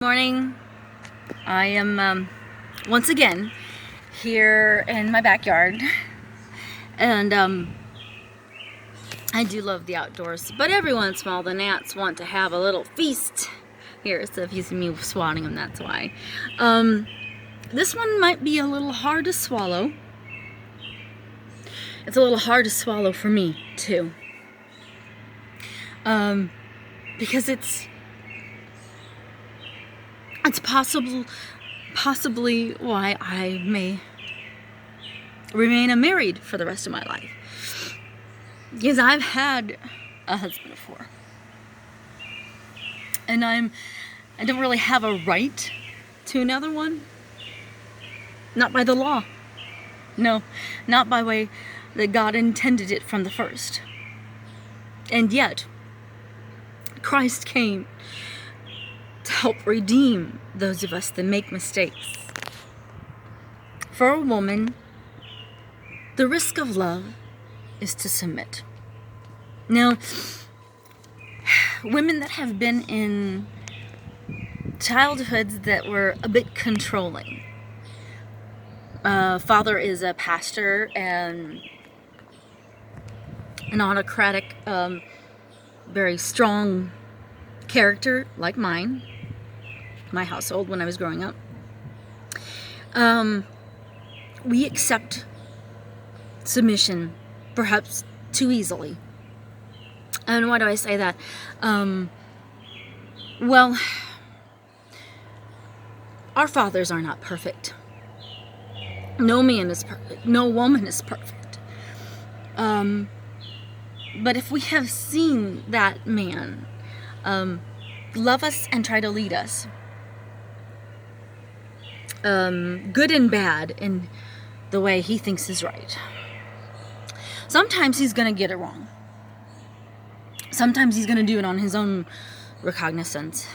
Morning. I am once again here in my backyard, and I do love the outdoors, but every once in a while the gnats want to have a little feast here. So if you see me swatting them, that's why. This one might be a little hard to swallow. It's a little hard to swallow for me too, because it's possibly why I may remain unmarried for the rest of my life. Because I've had a husband before. And I don't really have a right to another one. Not by the law. No, not by way that God intended it from the first. And yet, Christ came to help redeem those of us that make mistakes. For a woman, the risk of love is to submit. Now, women that have been in childhoods that were a bit controlling. Father is a pastor and an autocratic, very strong character like mine. My household when I was growing up. We accept submission perhaps too easily. And why do I say that? Well, our fathers are not perfect. No man is perfect. No woman is perfect. But if we have seen that man love us and try to lead us, good and bad in the way he thinks is right. Sometimes he's going to get it wrong. Sometimes he's going to do it on his own recognizance.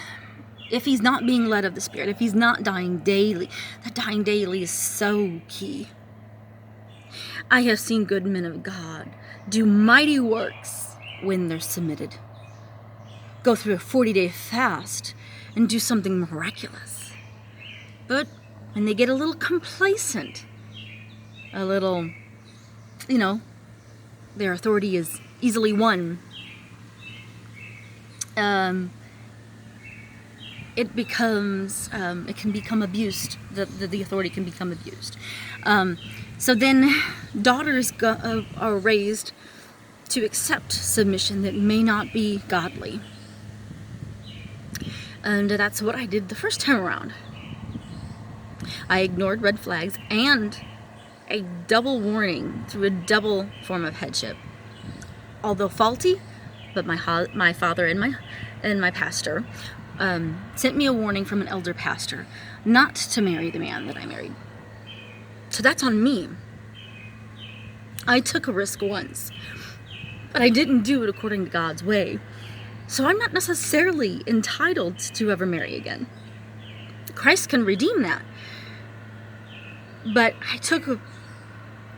If he's not being led of the Spirit, if he's not dying daily, that dying daily is so key. I have seen good men of God do mighty works when they're submitted. Go through a 40-day fast and do something miraculous. But when they get a little complacent, a little, their authority is easily won, it can become abused. The authority can become abused. So then daughters are raised to accept submission that may not be godly. And that's what I did the first time around. I ignored red flags and a double warning through a double form of headship. Although faulty, but my father and my pastor sent me a warning from an elder pastor not to marry the man that I married. So that's on me. I took a risk once, but I didn't do it according to God's way. So I'm not necessarily entitled to ever marry again. Christ can redeem that. But I took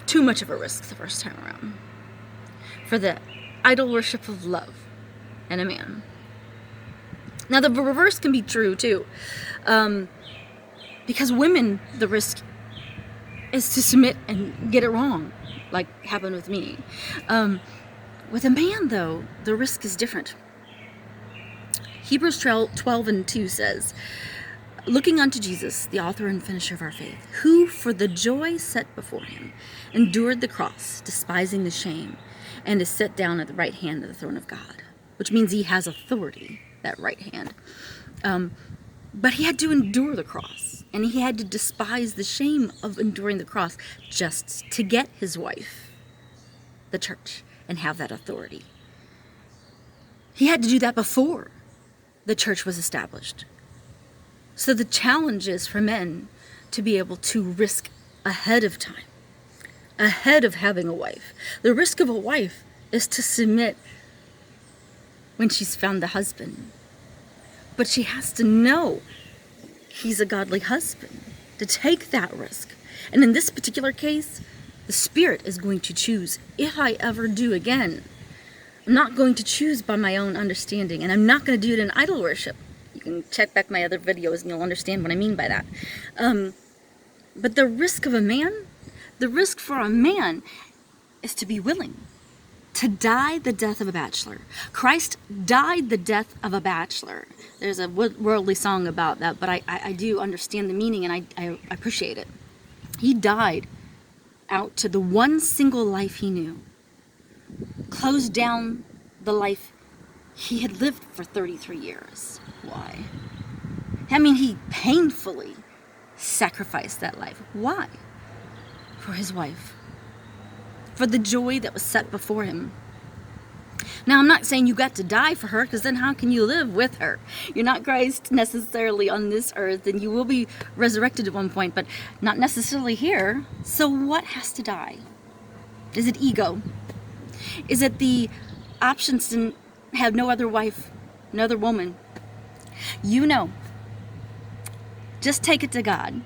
too much of a risk the first time around for the idol worship of love and a man. Now the reverse can be true too. Because women, the risk is to submit and get it wrong, like happened with me. With a man though, the risk is different. Hebrews 12:2 says, looking unto Jesus, the author and finisher of our faith, who for the joy set before him endured the cross, despising the shame, and is set down at the right hand of the throne of God, which means he has authority, that right hand. But he had to endure the cross, and he had to despise the shame of enduring the cross just to get his wife, the church, and have that authority. He had to do that before the church was established. So the challenge is for men to be able to risk ahead of time, ahead of having a wife. The risk of a wife is to submit when she's found the husband. But she has to know he's a godly husband to take that risk. And in this particular case, the Spirit is going to choose. If I ever do again, I'm not going to choose by my own understanding, and I'm not going to do it in idol worship. can check back my other videos and you'll understand what I mean by that. But the risk for a man is to be willing to die the death of a bachelor. Christ died the death of a bachelor. There's a worldly song about that, but I do understand the meaning, and I appreciate it. He died out to the one single life he knew, closed down the life he had lived for 33 years. Why? I mean, he painfully sacrificed that life. Why? For his wife. For the joy that was set before him. Now, I'm not saying you got to die for her, because then how can you live with her? You're not Christ necessarily on this earth, and you will be resurrected at one point, but not necessarily here. So what has to die? Is it ego? Is it the options to have no other wife, no other woman? You know, just take it to God.